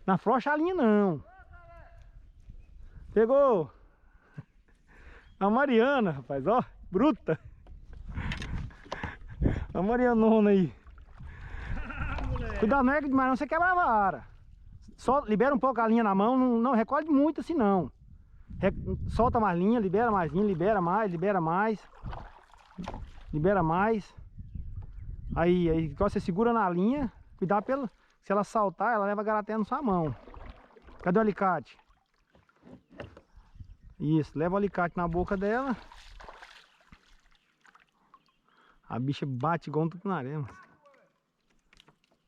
Não afrouxa a linha não. Pegou. A Mariana, rapaz, ó. Bruta. A Marianona aí. Cuidado, não é demais não, você quebra a vara. Só libera um pouco a linha na mão, não recolhe muito assim não. Solta mais linha, libera mais linha, libera mais, libera mais. Libera mais. Aí quando você segura na linha, cuidado pelo... Se ela saltar, ela leva a garateia na sua mão. Cadê o alicate? Isso, leva o alicate na boca dela. A bicha bate igual um tucunaré, mano.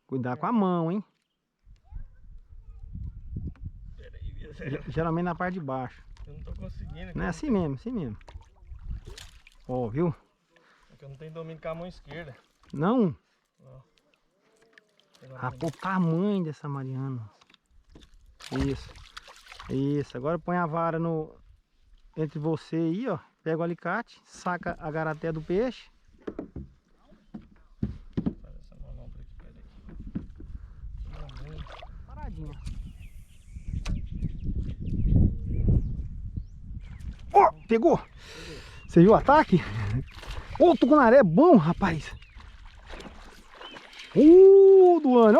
Cuidar com a mão, hein? Geralmente na parte de baixo. Eu não tô conseguindo. Não é assim mesmo, assim mesmo. Ó, viu? É que eu não tenho domínio com a mão esquerda. Não? Não. Ah, pô, o tamanho dessa Mariana. Isso. Isso. Agora põe a vara no... entre você aí, ó. Pega o alicate, saca a garateia do peixe. Faz essa manobra aqui, peraí. Paradinha. Ó, pegou! Você viu o ataque? Ô, o tucunaré é bom, rapaz! Duane!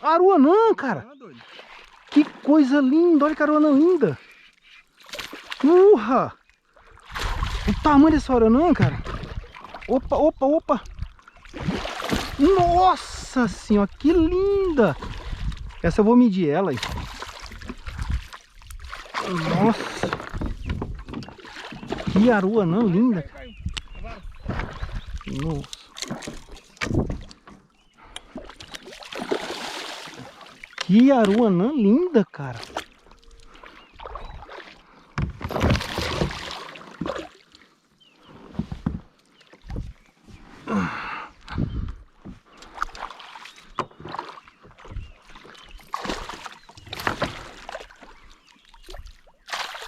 Aruanã, cara! Que coisa linda! Olha que aruanã linda! Urra! O tamanho dessa aruanã, cara! Opa, opa, opa! Nossa senhora, que linda! Essa eu vou medir ela aí. Nossa! Que aruanã linda! Nossa! Que aruanã linda, cara!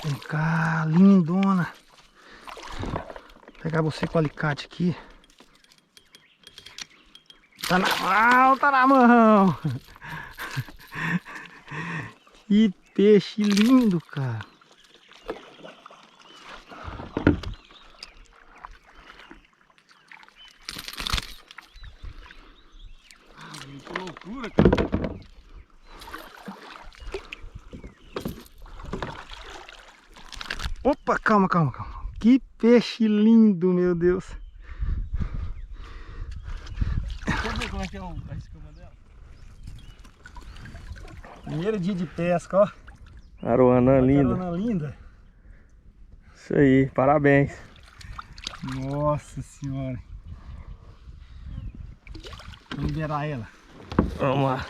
Vem cá, lindona! Vou pegar você com o alicate aqui. Tá na mão, tá na mão! Que peixe lindo, cara! Que loucura, cara! Opa, calma, calma, calma! Que peixe lindo, meu Deus! Deixa eu ver como é que é a escama dela. Primeiro dia de pesca, ó! Aruanã linda. Aruanã linda! Isso aí, parabéns. Nossa senhora! Vamos liberar ela. Vamos lá.